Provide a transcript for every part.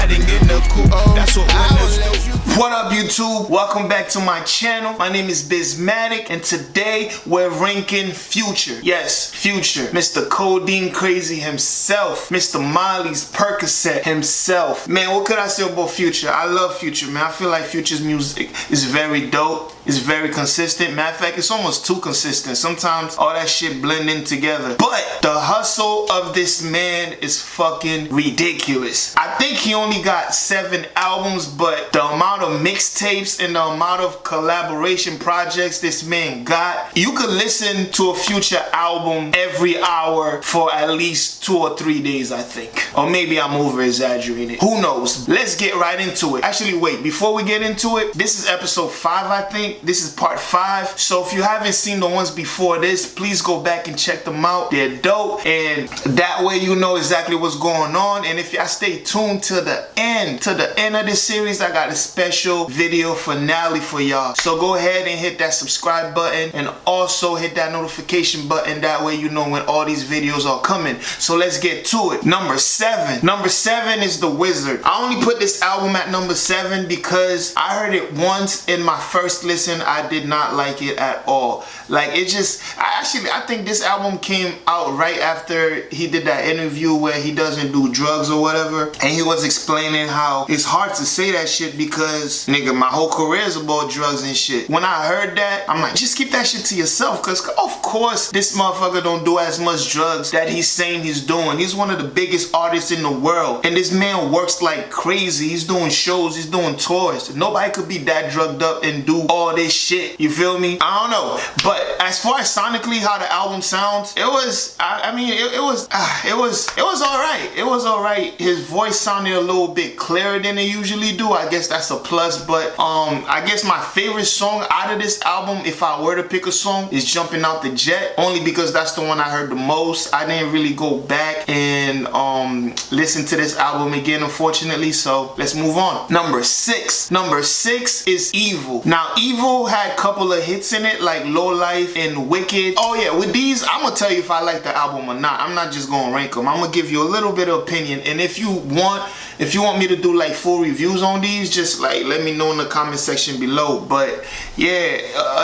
riding in the coupe. That's what winners do. What up, YouTube? Welcome back to my channel. My name is Biz Matik, and today we're ranking Future. Yes, Future. Mr. Codeine Crazy himself. Mr. Molly's Percocet himself. Man, what could I say about Future? I love Future, man. I feel like Future's music is very dope. It's very consistent. Matter of fact, it's almost too consistent. Sometimes all that shit blend in together. But the hustle of this man is fucking ridiculous. I think he only got 7 albums, but the amount of mixtapes and the amount of collaboration projects this man got, you could listen to a Future album every hour for at least 2 or 3 days, I think. Or maybe I'm over exaggerating. Who knows? Let's get right into it. Actually, wait, before we get into it, this is episode 5, I think. This is part 5. So if you haven't seen the ones before this, please go back and check them out. They're dope, and that way you know exactly what's going on. And if y'all stay tuned to the end of this series, I got a special video finale for y'all. So go ahead and hit that subscribe button and also hit that notification button. That way you know when all these videos are coming. So let's get to it. Number 7. Number 7 is The Wizard. I only put this album at number 7 because I heard it once in my first listen. I did not like it at all. Like, it just, I think this album came out right after he did that interview where he doesn't do drugs or whatever, and he was explaining how it's hard to say that shit because, nigga, my whole career is about drugs and shit. When I heard that, I'm like, just keep that shit to yourself, because of course this motherfucker don't do as much drugs that he's saying he's doing. He's one of the biggest artists in the world, and this man works like crazy. He's doing shows, he's doing tours. Nobody could be that drugged up and do all this shit, you feel me? I don't know, but as far as sonically how the album sounds, it was, it was alright. It was alright. His voice sounded a little bit clearer than it usually do. I guess that's a plus, but I guess my favorite song out of this album, if I were to pick a song, is Jumping Out the Jet, only because that's the one I heard the most. I didn't really go back and listen to this album again, unfortunately, so let's move on. Number 6. Number 6 is Evil. Now, Evil had a couple of hits in it, like Low Life and Wicked. Oh yeah, with these, I'm gonna tell you if I like the album or not. I'm not just gonna rank them. I'm gonna give you a little bit of opinion, and if you want me to do like full reviews on these, just like let me know in the comment section below. But yeah,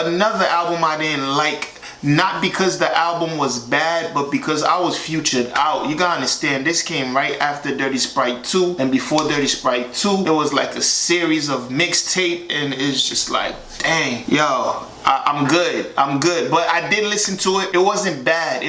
another album I didn't like, not because the album was bad, but because I was Futured out. You gotta understand, this came right after Dirty Sprite 2, and before Dirty Sprite 2, it was like a series of mixtape, and it's just like, dang, yo, I'm good, but I did listen to it. It wasn't bad,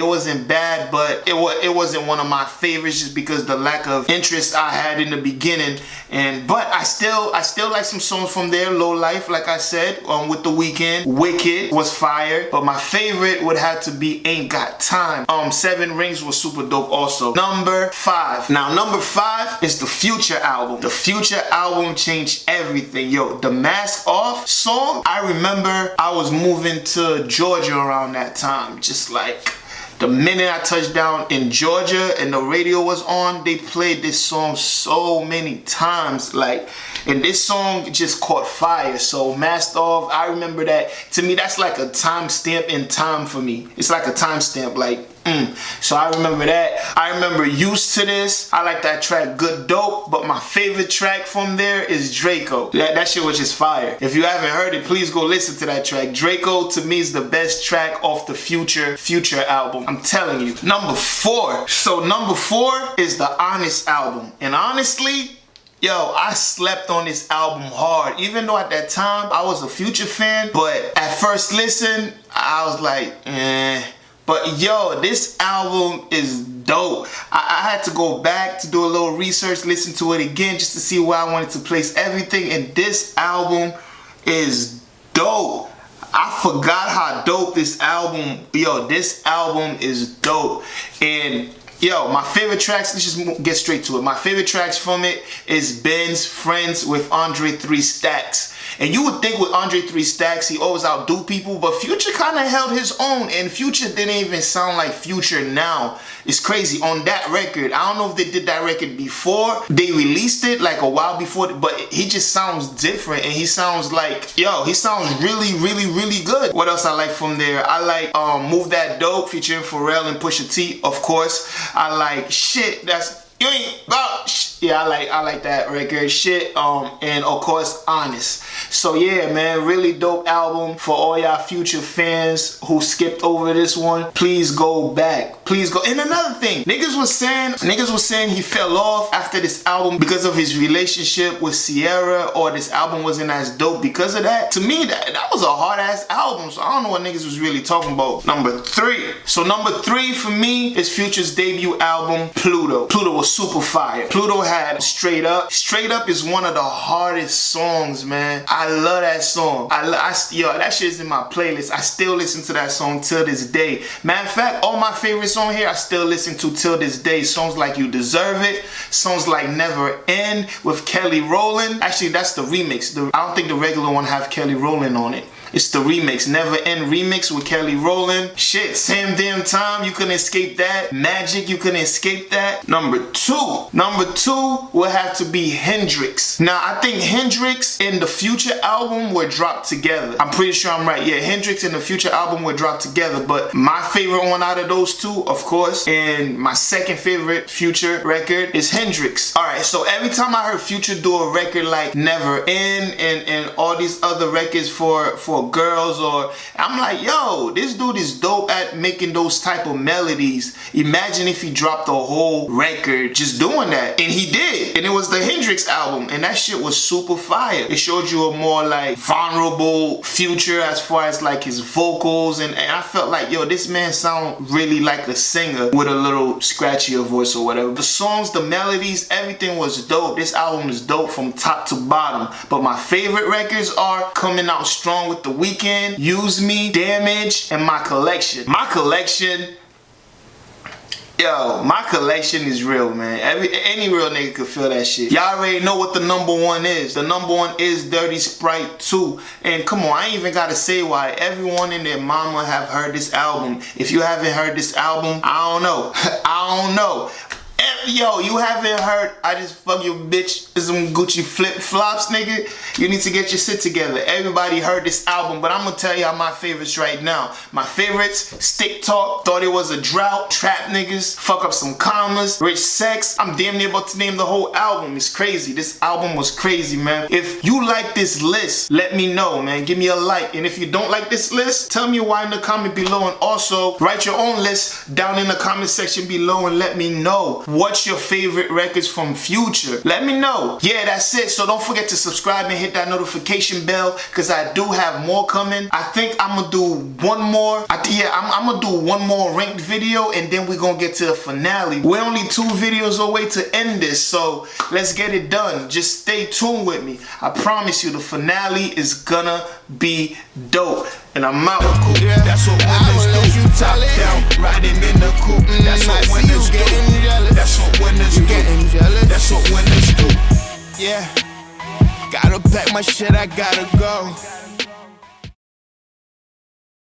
but it wasn't one of my favorites just because the lack of interest I had in the beginning. But I still like some songs from there. Low Life, like I said, with The Weeknd. Wicked was fire, but my favorite would have to be Ain't Got Time. 7 Rings was super dope also. Number 5. Now, number 5 is the Future album. The Future album changed everything. Yo, the Mask Off song, I remember I was moving to Georgia around that time. Just like the minute I touched down in Georgia and the radio was on, they played this song so many times. Like, and this song just caught fire. So Masked Off, I remember that. To me, that's like a timestamp in time for me. It's like a timestamp, like, So I remember that. I remember Used to This. I like that track, Good Dope. But my favorite track from there is Draco. That shit was just fire. If you haven't heard it, please go listen to that track. Draco, to me, is the best track off the Future album. I'm telling you. Number 4. So number 4 is the Honest album. And honestly, yo, I slept on this album hard. Even though at that time I was a Future fan, but at first listen, I was like, eh. But yo, this album is dope. I had to go back to do a little research, listen to it again just to see where I wanted to place everything, and this album is dope. I forgot how dope this album, yo, this album is dope. And yo, my favorite tracks, let's just get straight to it. My favorite tracks from it is Ben's Friends with Andre 3 Stacks. And you would think with Andre 3 Stacks, he always outdo people, but Future kind of held his own, and Future didn't even sound like Future now. It's crazy. On that record, I don't know if they did that record before they released it, like a while before, but he just sounds different, and he sounds like, yo, he sounds really, really, really good. What else I like from there? I like Move That Dope featuring Pharrell and Pusha T, of course. I like Shit, that's, you ain't about Yeah, I like that record. Shit. And of course, Honest. So yeah, man, really dope album for all y'all Future fans who skipped over this one. Please go back. Please go. And another thing, niggas was saying he fell off after this album because of his relationship with Sierra, or this album wasn't as dope because of that. To me, that was a hard ass album. So I don't know what niggas was really talking about. Number 3. So number 3 for me is Future's debut album, Pluto. Pluto was super fire. Pluto had Straight Up. Straight Up is one of the hardest songs, man. I love that song. Yo, that shit's in my playlist. I still listen to that song till this day. Matter of fact, all my favorites on here I still listen to till this day. Songs like You Deserve It, songs like Never End with Kelly Rowland. Actually, that's the remix. I don't think the regular one have Kelly Rowland on it. It's the remix, Never End remix with Kelly Rowland. Shit, Same Damn Time, you couldn't escape that. Magic, you couldn't escape that. Number 2 will have to be Hendrix. Now, I think Hendrix and the Future album were dropped together. I'm pretty sure I'm right. Yeah, Hendrix and the Future album were dropped together. But my favorite one out of those two, of course, and my second favorite Future record is Hendrix. Alright, so every time I heard Future do a record like Never End and all these other records for girls, or I'm like, yo, this dude is dope at making those type of melodies. Imagine if he dropped a whole record just doing that. And he did. And it was the Hendrix album. And that shit was super fire. It showed you a more like vulnerable Future as far as like his vocals. And I felt like, yo, this man sound really like a singer with a little scratchier voice or whatever. The songs, the melodies, everything was dope. This album is dope from top to bottom. But my favorite records are Coming Out Strong with The Weeknd, Use Me, Damage, and My Collection. My collection is real, man. Any real nigga could feel that shit. Y'all already know what the number 1 is. The number 1 is Dirty Sprite 2. And come on, I ain't even gotta say why. Everyone and their mama have heard this album. If you haven't heard this album, I don't know. I don't know. Yo, you haven't heard I Just Fuck Your Bitch some Gucci flip-flops, nigga? You need to get your shit together. Everybody heard this album, but I'm gonna tell y'all my favorites right now. My favorites, Stick Talk, Thought It Was a Drought, Trap Niggas, Fuck Up Some Commas, Rich Sex. I'm damn near about to name the whole album. It's crazy. This album was crazy, man. If you like this list, let me know, man. Give me a like. And if you don't like this list, tell me why in the comment below. And also, write your own list down in the comment section below and let me know. What's your favorite records from Future? Let me know. Yeah, that's it. So don't forget to subscribe and hit that notification bell, because I do have more coming. I think I'm gonna do one more. I'm gonna do one more ranked video, and then we're gonna get to the finale. We're only 2 videos away to end this, so let's get it done. Just stay tuned with me. I promise you the finale is gonna be dope. And I'm out. Yeah, that's what winners do. You top down, riding in the coupe. That's what winners do. That's what winners do. That's what winners do. Yeah, gotta pack my shit, I gotta go.